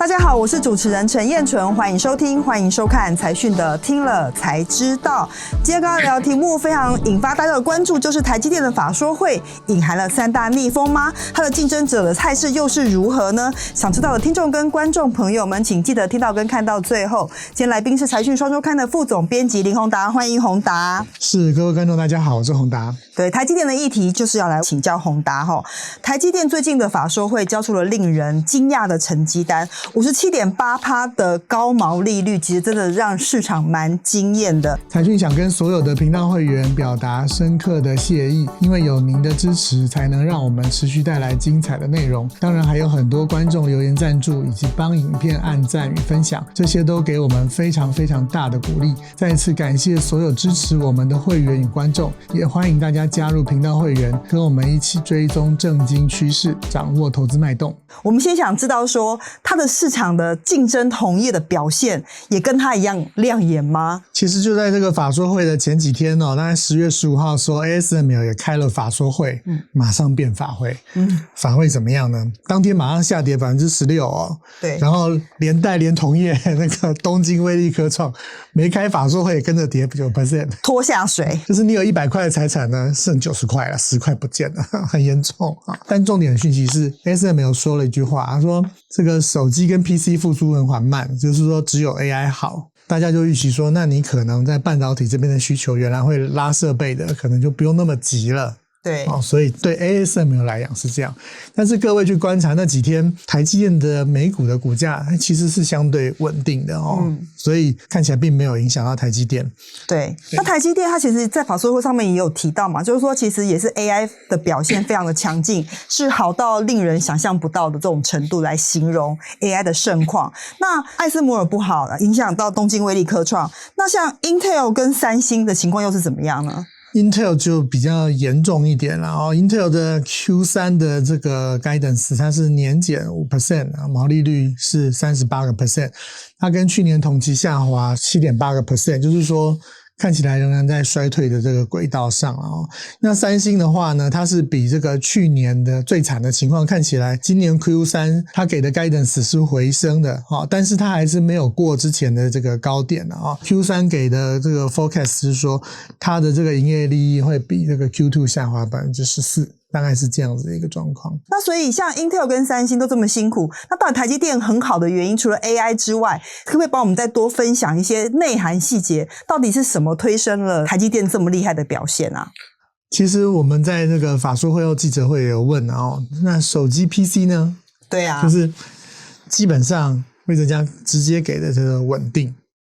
大家好，我是主持人陈燕纯，欢迎收听，欢迎收看财讯的听了才知道。今天跟大家聊的题目非常引发大家的关注，就是台积电的法说会隐含了3大逆风吗？它的竞争者的态势又是如何呢？想知道的听众跟观众朋友们，请记得听到跟看到最后。今天来宾是财讯双周刊的副总编辑林宏达，欢迎宏达。是，各位观众大家好，我是宏达。对，台积电的议题就是要来请教宏达齁。台积电最近的法说会交出了令人惊讶的成绩单，57.8% 的高毛利率，其实真的让市场蛮惊艳的。财讯想跟所有的频道会员表达深刻的谢意，因为有您的支持，才能让我们持续带来精彩的内容。当然还有很多观众留言赞助，以及帮影片按赞与分享，这些都给我们非常非常大的鼓励。再一次感谢所有支持我们的会员与观众，也欢迎大家加入频道会员，跟我们一起追踪政经趋势，掌握投资脉动。我们先想知道说，它的市场的竞争同业的表现也跟它一样亮眼吗？其实就在这个法说会的前几天大概10月15号说 ASML 也开了法说会，马上变法会。法会怎么样呢？当天马上下跌 16% 对，然后连同业那个东京威力科创没开法说会也跟着跌 9%， 拖下水。就是你有100块的财产呢，剩90块了，10块不见了，很严重啊。但重点的讯息是 ASML 说了一句话，他说这个手机跟 PC 复苏很缓慢，就是说只有 AI 好。大家就预期说，那你可能在半导体这边的需求原来会拉设备的，可能就不用那么急了。对，所以对 ASML 来讲是这样。但是各位去观察那几天台积电的美股的股价其实是相对稳定的所以看起来并没有影响到台积电。对，那台积电它其实在法说会上面也有提到嘛，就是说其实也是 AI 的表现非常的强劲，是好到令人想象不到的这种程度来形容 AI 的盛况。那艾斯摩尔不好影响到东京威力科创，那像 Intel 跟三星的情况又是怎么样呢？Intel 就比较严重一点了Intel 的 Q3 的这个 guidance 它是年减 5%， 毛利率是 38%， 它跟去年同期下滑 7.8%， 就是说看起来仍然在衰退的这个轨道上那三星的话呢，它是比这个去年的最惨的情况看起来，今年 Q3 它给的 guidance 是回升的但是它还是没有过之前的这个高点Q3 给的这个 forecast 是说它的这个营业利益会比这个 Q2 下滑 14%，大概是这样子的一个状况。那所以像 Intel 跟三星都这么辛苦，那到底台积电很好的原因除了 AI 之外，可不可以帮我们再多分享一些内涵细节，到底是什么推升了台积电这么厉害的表现啊？其实我们在这个法说会后记者会也有问那手机 PC 呢？对啊，就是基本上魏哲家直接给的这个稳定，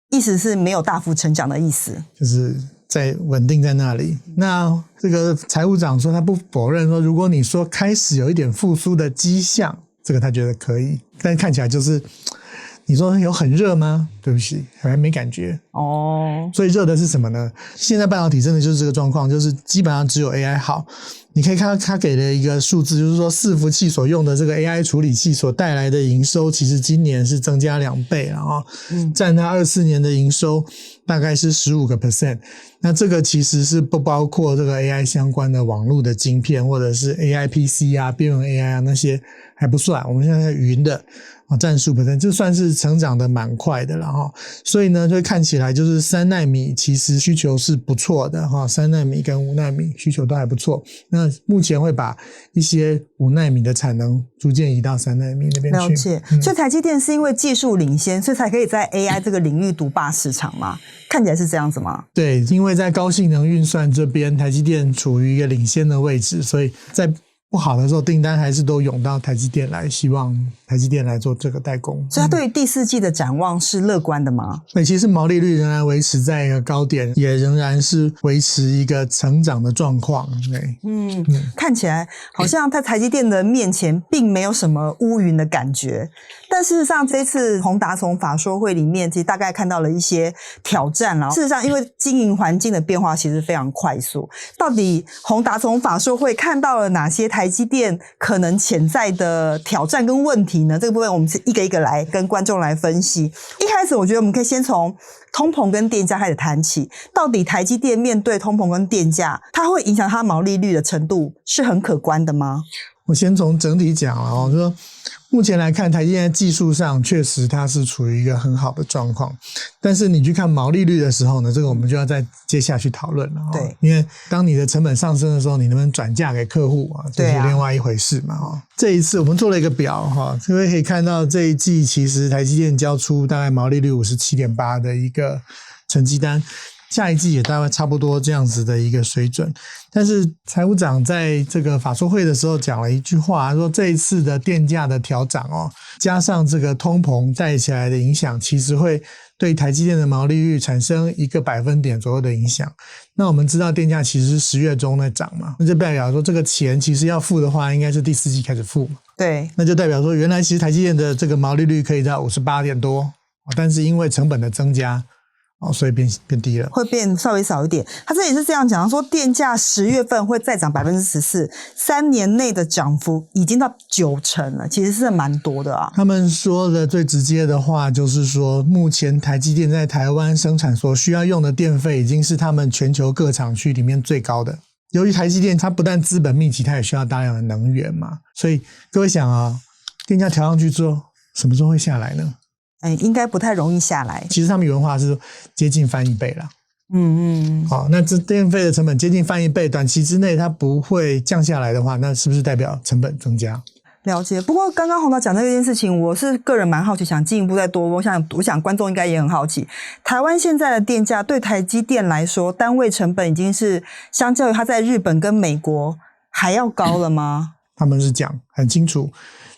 意思是没有大幅成长的意思，就是在稳定在那里。那这个财务长说他不否认说，如果你说开始有一点复苏的迹象，这个他觉得可以，但看起来就是你说有很热吗？对不起，还没感觉所以热的是什么呢？现在半导体真的就是这个状况，就是基本上只有 AI 好。你可以看到他给了一个数字，就是说伺服器所用的这个 AI 处理器所带来的营收，其实今年是增加2倍了占他24年的营收大概是 15%。那这个其实是不包括这个 AI 相关的网络的晶片，或者是 AI PC 啊、边缘 AI 啊那些还不算。我们现在云的占 10%， 就算是成长的蛮快的了所以呢，就看起来就是3奈米其实需求是不错的3奈米跟5奈米需求都还不错。那目前会把一些5奈米的产能逐渐移到3奈米那边去。了解。所以台积电是因为技术领先，所以才可以在 AI 这个领域独霸市场吗？看起来是这样子吗？对，因为在高性能运算这边，台积电处于一个领先的位置，所以在不好的时候订单还是都涌到台积电来，希望台积电来做这个代工。所以他对于第4季的展望是乐观的吗？对，其实毛利率仍然维持在一个高点，也仍然是维持一个成长的状况。对，看起来好像在台积电的面前并没有什么乌云的感觉，但事实上这次宏达从法说会里面其实大概看到了一些挑战啦。事实上因为经营环境的变化其实非常快速，到底宏达从法说会看到了哪些台积电可能潜在的挑战跟问题呢？这个部分我们是一个一个来跟观众来分析。一开始我觉得我们可以先从通膨跟电价开始谈起，到底台积电面对通膨跟电价，它会影响它毛利率的程度是很可观的吗？我先从整体讲了就说目前来看，台积电在技术上确实它是处于一个很好的状况，但是你去看毛利率的时候呢，这个我们就要再接下去讨论了。对，因为当你的成本上升的时候，你能不能转嫁给客户啊，这是另外一回事嘛。这一次我们做了一个表哈，各位可以看到这一季其实台积电交出大概毛利率 57.8% 的一个成绩单。下一季也大概差不多这样子的一个水准，但是财务长在这个法说会的时候讲了一句话，说这一次的电价的调涨加上这个通膨带起来的影响，其实会对台积电的毛利率产生1个百分点左右的影响。那我们知道电价其实是10月中在涨嘛，那就代表说这个钱其实要付的话，应该是第4季开始付嘛。对，那就代表说原来其实台积电的这个毛利率可以到58点多，但是因为成本的增加。所以变低了，会变稍微少一点。他这里是这样讲，说电价10月份会再涨 14%，3年内的涨幅已经到90%了，其实是蛮多的啊。他们说的最直接的话就是说，目前台积电在台湾生产所需要用的电费已经是他们全球各厂区里面最高的。由于台积电它不但资本密集，它也需要大量的能源嘛，所以各位想啊，电价调上去之后，什么时候会下来呢？应该不太容易下来。其实他们原话是接近翻1倍啦。好，那这电费的成本接近翻1倍，短期之内它不会降下来的话，那是不是代表成本增加？了解。不过刚刚洪导讲这件事情，我是个人蛮好奇，想进一步再多。我想观众应该也很好奇，台湾现在的电价对台积电来说，单位成本已经是相较于它在日本跟美国还要高了吗？他们是讲很清楚，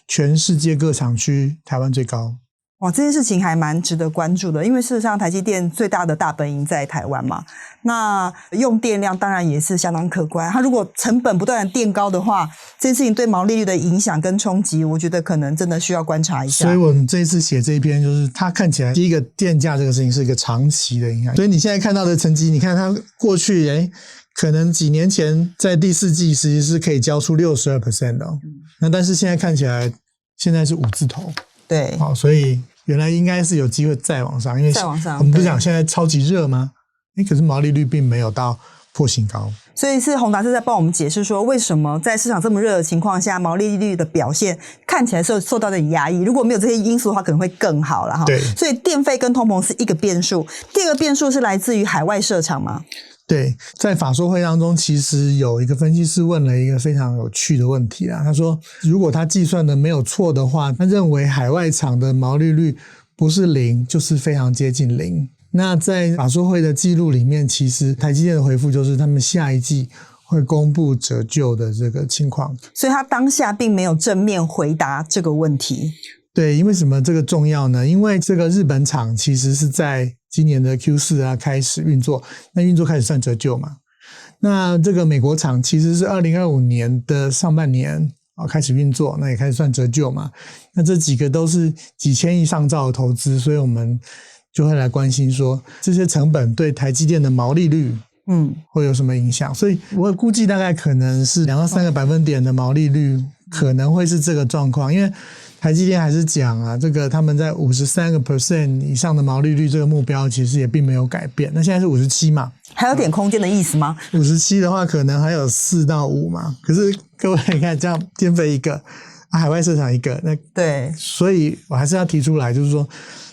全世界各厂区台湾最高。哇，这件事情还蛮值得关注的，因为事实上台积电最大的大本营在台湾嘛，那用电量当然也是相当可观。它如果成本不断的垫高的话，这件事情对毛利率的影响跟冲击，我觉得可能真的需要观察一下。所以我们这一次写这一篇，就是它看起来第一个电价这个事情是一个长期的影响。所以你现在看到的成绩，你看它过去可能几年前在第4季其实是可以交出 62% 的那但是现在看起来现在是5字头。对，所以原来应该是有机会再往上，因为再往上，我们不是讲现在超级热吗？可是毛利率并没有到破新高，所以是洪达是在帮我们解释说，为什么在市场这么热的情况下，毛利率的表现看起来受到点压抑。如果没有这些因素的话，可能会更好了哈。对，所以电费跟通膨是一个变数，第二个变数是来自于海外设厂吗？对，在法说会当中，其实有一个分析师问了一个非常有趣的问题啦。他说，如果他计算的没有错的话，他认为海外厂的毛利率不是0，就是非常接近0。那在法说会的记录里面，其实台积电的回复就是他们下一季会公布折旧的这个情况。所以他当下并没有正面回答这个问题。对，因为什么这个重要呢？因为这个日本厂其实是在今年的 Q4 开始运作，那运作开始算折旧嘛。那这个美国厂其实是2025年的上半年开始运作，那也开始算折旧嘛。那这几个都是几千亿上兆的投资，所以我们就会来关心说这些成本对台积电的毛利率会有什么影响。所以我估计大概可能是2到3个百分点的毛利率可能会是这个状况，因为台积电还是讲啊，这个他们在53% 以上的毛利率这个目标其实也并没有改变。那现在是57嘛，还有点空间的意思吗？57的话可能还有4到5嘛。可是各位你看，这样电费一个，海外市场一个，那对，所以我还是要提出来，就是说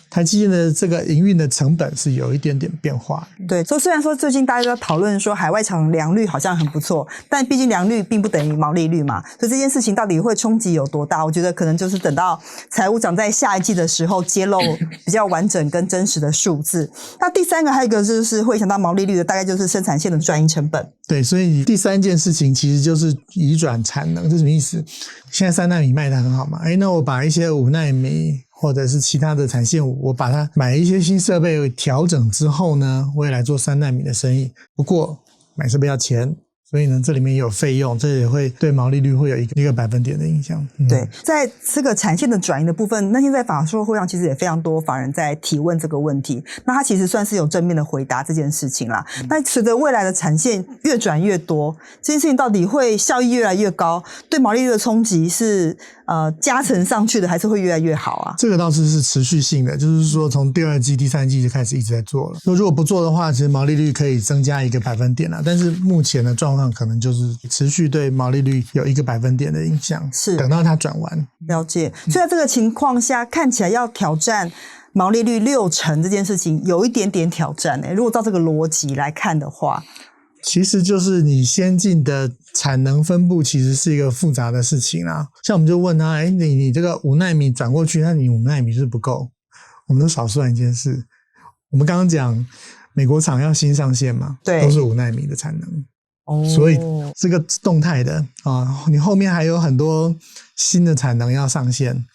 台积电的这个营运的成本是有一点点变化。对，所以虽然说最近大家都在讨论说海外厂良率好像很不错，但毕竟良率并不等于毛利率嘛，所以这件事情到底会冲击有多大，我觉得可能就是等到财务长在下一季的时候揭露比较完整跟真实的数字。那第三个还有一个就是会影响到毛利率的，大概就是生产线的转移成本。对，所以第三件事情其实就是移转产能。这是什么意思？现在3奈米卖得很好嘛，那我把一些5奈米或者是其他的产线，我把它买一些新设备调整之后呢，我也来做3奈米的生意。不过买设备要钱，所以呢这里面也有费用，这也会对毛利率会有一个百分点的影响。对，在这个产线的转移的部分，那天在法说会上其实也非常多法人在提问这个问题，那他其实算是有正面的回答这件事情啦。那随着未来的产线越转越多，这件事情到底会效益越来越高，对毛利率的冲击是加成上去的，还是会越来越好啊？这个倒是持续性的，就是说从第2季、第3季就开始一直在做了。如果不做的话，其实毛利率可以增加1个百分点啦。但是目前的状况况可能就是持续对毛利率有1个百分点的影响，是等到它转完。了解。所以在这个情况下，看起来要挑战毛利率60%这件事情有一点点挑战如果照这个逻辑来看的话，其实就是你先进的产能分布其实是一个复杂的事情啦。像我们就问他，你这个5奈米转过去，那你5奈米是不够。我们都少算一件事，我们刚刚讲美国厂要新上线嘛，对，都是5奈米的产能。所以这个动态的你后面还有很多新的产能要上线，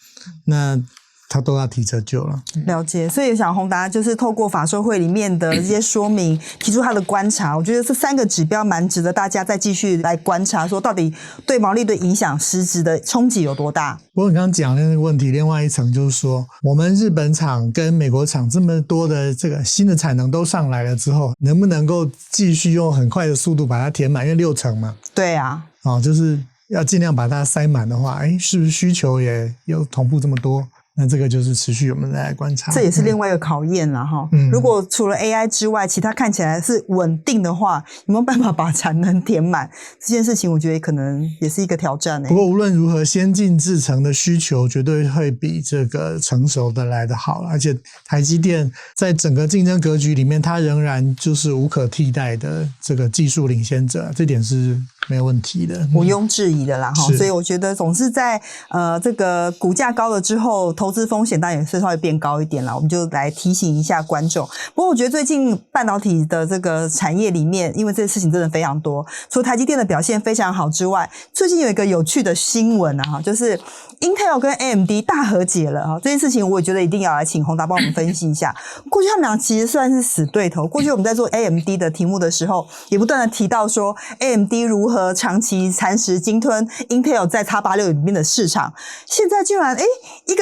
那他都要提车救了。了解。所以想宏达就是透过法说会里面的一些说明提出他的观察，我觉得这3个指标蛮值得大家再继续来观察，说到底对毛利的影响实质的冲击有多大。不过你刚刚讲的那个问题，另外一层就是说，我们日本厂跟美国厂这么多的这个新的产能都上来了之后，能不能够继续用很快的速度把它填满？因为60%嘛。对啊。就是要尽量把它塞满的话，是不是需求也有同步这么多？那这个就是持续我们再来观察，这也是另外一个考验啦哈。如果除了 AI 之外，其他看起来是稳定的话，有没有办法把产能填满？这件事情我觉得可能也是一个挑战。不过无论如何，先进制程的需求绝对会比这个成熟的来得好，而且台积电在整个竞争格局里面，它仍然就是无可替代的这个技术领先者，这点是没有问题的，毋庸置疑的啦哈。所以我觉得总是在这个股价高了之后，投资风险当然也是稍微变高一点啦，我们就来提醒一下观众。不过我觉得最近半导体的这个产业里面，因为这个事情真的非常多，除了台积电的表现非常好之外，最近有一个有趣的新闻啊，就是 Intel 跟 AMD 大和解了啊。这件事情我也觉得一定要来请宏达帮我们分析一下。过去他们俩其实算是死对头，过去我们在做 AMD 的题目的时候，也不断的提到说 AMD 如何长期蚕食鲸吞 Intel 在 X86 里面的市场，现在居然一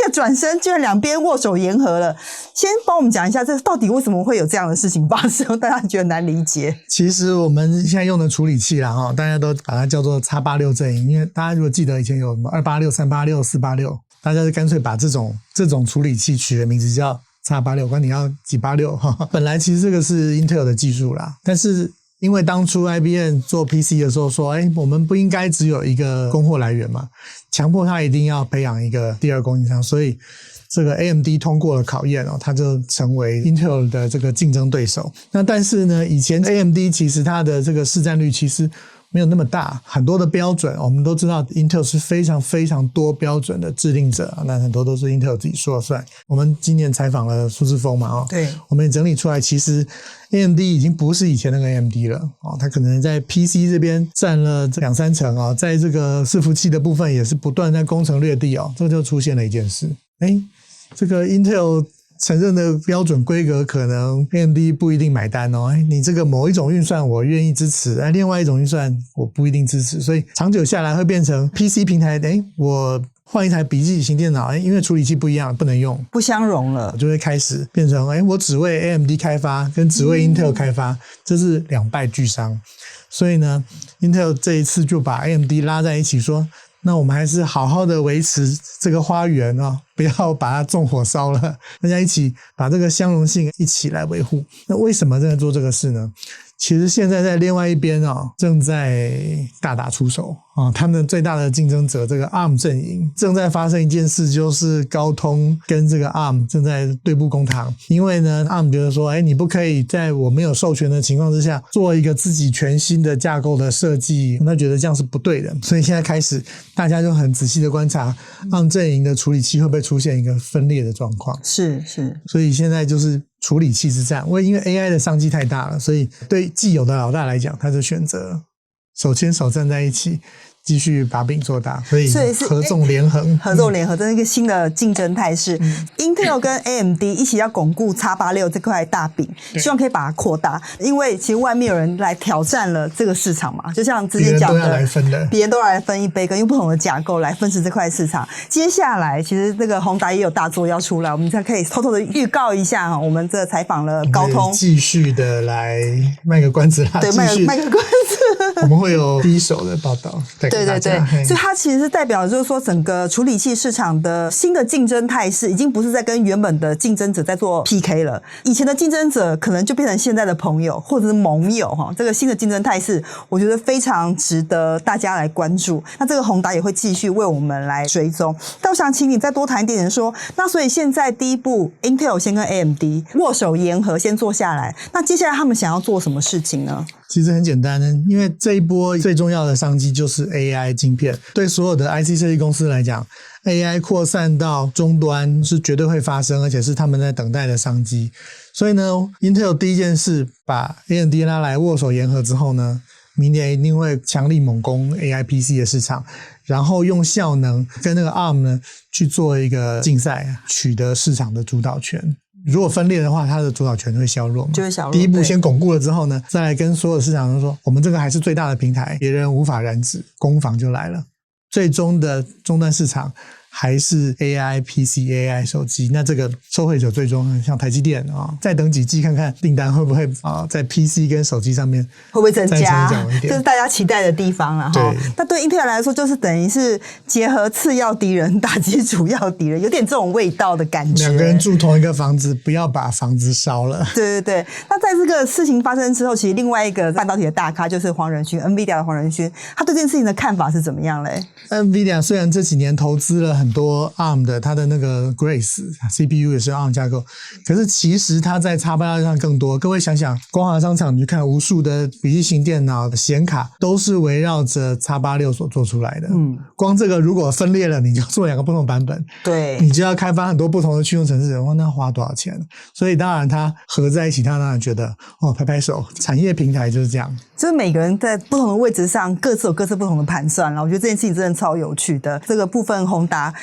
个转身，居然两边握手言和了。先帮我们讲一下，这到底为什么会有这样的事情发生？大家觉得难理解。其实我们现在用的处理器啦，大家都把它叫做 X86 阵营，因为大家如果记得以前有什么286、386、486，大家就干脆把这种处理器取的名字叫 X86， 管你要几86。本来其实这个是 Intel 的技术啦，但是因为当初 IBM 做 PC 的时候说，我们不应该只有一个供货来源嘛，强迫它一定要培养一个第二供应商，所以这个 AMD 通过了考验它就成为 Intel 的这个竞争对手。那但是呢，以前 AMD 其实它的这个市占率其实没有那么大，很多的标准我们都知道 Intel 是非常非常多标准的制定者，那很多都是 Intel 自己说了算。我们今年采访了苏志峰嘛，对，我们也整理出来，其实 AMD 已经不是以前那个 AMD 了它可能在 PC 这边占了2-3成在这个伺服器的部分也是不断在攻城略地这就出现了一件事，这个 Intel 承认的标准规格可能 AMD 不一定买单你这个某一种运算我愿意支持，另外一种运算我不一定支持，所以长久下来会变成 PC 平台我换一台笔记型电脑因为处理器不一样不能用，不相容了，就会开始变成我只为 AMD 开发跟只为 Intel 开发这是两败俱伤。所以呢 Intel 这一次就把 AMD 拉在一起说，那我们还是好好的维持这个花园不要把它纵火烧了，大家一起把这个相容性一起来维护。那为什么在做这个事呢？其实现在在另外一边正在大打出手他们最大的竞争者这个 ARM 阵营正在发生一件事，就是高通跟这个 ARM 正在对簿公堂。因为呢 ARM 觉得说你不可以在我没有授权的情况之下做一个自己全新的架构的设计，他觉得这样是不对的，所以现在开始大家就很仔细的观察 ARM 阵营的处理器会不会出现一个分裂的状况。是，所以现在就是处理器之战，因为 AI 的商机太大了，所以对既有的老大来讲，他就选择手牵手站在一起继续把饼做大，所以合纵连横，这是一个新的竞争态势。Intel 跟 AMD 一起要巩固 X86 这块大饼，希望可以把它扩大，因为其实外面有人来挑战了这个市场嘛，就像之前讲的，别人都要来分一杯羹，用不同的架构来分食这块市场。接下来其实这个宏达也有大作要出来，我们才可以偷偷的预告一下我们这采访了高通，继续的来卖个关子啦，对，卖个关子我们会有第一手的报道。对，对对对，所以它其实是代表就是说整个处理器市场的新的竞争态势，已经不是在跟原本的竞争者在做 PK 了。以前的竞争者可能就变成现在的朋友或者是盟友哈。这个新的竞争态势，我觉得非常值得大家来关注。那这个宏达也会继续为我们来追踪。但我想请你再多谈一点说，那所以现在第一步 Intel 先跟 AMD 握手言和，先做下来。那接下来他们想要做什么事情呢？其实很简单的，因为这一波最重要的商机就是 AI 晶片。对所有的 IC 设计公司来讲， AI 扩散到终端是绝对会发生，而且是他们在等待的商机。所以呢 Intel 第一件事把 AMD 拉来握手言和之后呢，明年一定会强力猛攻 AI PC 的市场，然后用效能跟那个 ARM 呢去做一个竞赛，取得市场的主导权。如果分裂的话，它的主导权会削弱嘛，就会削弱。第一步先巩固了之后呢，再来跟所有市场人说，我们这个还是最大的平台，别人无法染指，攻防就来了。最终的终端市场还是 AI PC、AI 手机，那这个受惠者最终像台积电再等几季看看订单会不会在 PC 跟手机上面会不会增加，这是大家期待的地方了哈。那对 Intel 来说，就是等于是结合次要敌人打击主要敌人，有点这种味道的感觉。两个人住同一个房子，不要把房子烧了。对对对。那在这个事情发生之后，其实另外一个半导体的大咖就是黄仁勋 ，NVIDIA 的黄仁勋，他对这件事情的看法是怎么样嘞？NVIDIA 虽然这几年投资了很多 ARM 的，它的那个 Grace CPU 也是 ARM 架构，可是其实它在 X86 上更多。各位想想，光华商场你去看，无数的笔记型电脑的显卡都是围绕着 X86 所做出来的。光这个如果分裂了，你就做两个不同版本，对，你就要开发很多不同的驱动程式，那花多少钱？所以当然它合在一起，他当然觉得拍拍手，产业平台就是这样。就是每个人在不同的位置上，各自有各自不同的盘算了。我觉得这件事情真的超有趣的。这个部分宏达，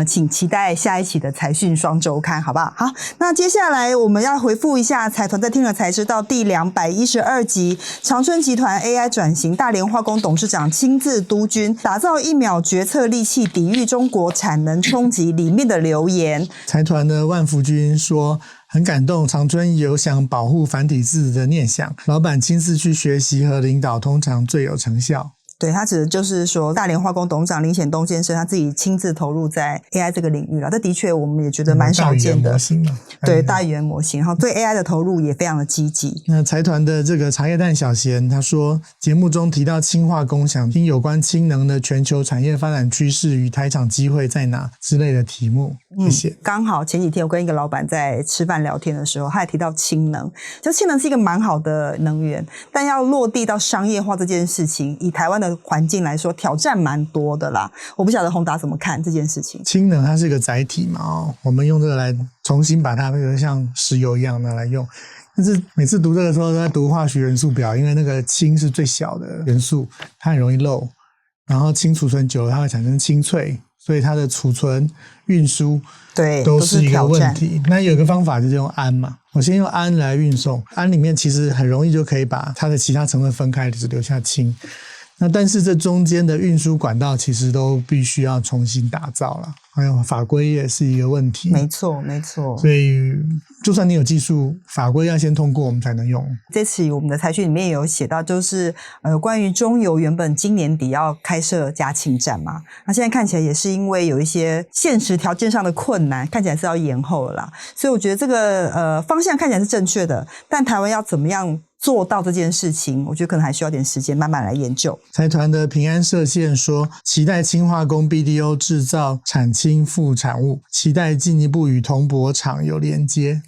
请期待下一期的财讯双周刊，好不好？好，那接下来我们要回复一下财团在听了才知道第212集，长春集团 AI 转型，大连化工董事长亲自督军，打造1秒决策利器，抵御中国产能冲击里面的留言。财团的万福军说，很感动，长春有想保护繁体字的念想，老板亲自去学习和领导，通常最有成效。对，他指的就是说大连化工董事长林显东先生他自己亲自投入在 AI 这个领域了，这的确我们也觉得蛮少见的。对，大语言模型，然后对 AI 的投入也非常的积极。那财团的这个茶叶蛋小贤他说，节目中提到氢化工，想听有关氢能的全球产业发展趋势与台厂机会在哪之类的题目。谢谢。刚好前几天我跟一个老板在吃饭聊天的时候，他也提到氢能，就氢能是一个蛮好的能源，但要落地到商业化这件事情，以台湾的环境来说，挑战蛮多的啦。我不晓得宏达怎么看这件事情。氢能它是一个载体嘛，我们用这个来重新把它像石油一样拿来用。但是每次读这个时候都在读化学元素表，因为那个氢是最小的元素，它很容易漏，然后氢储存久了它会产生氢氦，所以它的储存运输都是一个问题。那有一个方法就是用氨嘛，我先用氨来运送，氨里面其实很容易就可以把它的其他成分分开，只留下氢。那但是这中间的运输管道其实都必须要重新打造了，还有法规也是一个问题。没错没错，所以就算你有技术，法规要先通过我们才能用。这次我们的财讯里面也有写到，就是关于中油原本今年底要开设嘉庆站嘛，那现在看起来也是因为有一些现实条件上的困难，看起来是要延后了啦。所以我觉得这个方向看起来是正确的，但台湾要怎么样做到这件事情，我觉得可能还需要点时间慢慢来研究。财团的平安射线说，期待氢化工 BDO 制造产氢副产物，期待进一步与铜箔厂有连接。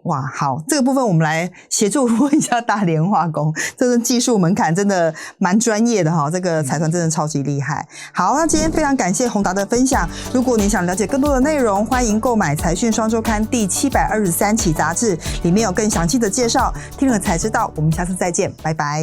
哇，好，这个部分我们来协助问一下大连化工，这个技术门槛真的蛮专业的哈，这个财团真的超级厉害。好，那今天非常感谢宏达的分享。如果你想了解更多的内容，欢迎购买财讯双周刊第723期杂志，里面有更详细的介绍。听了才知道，我们下次再见，拜拜。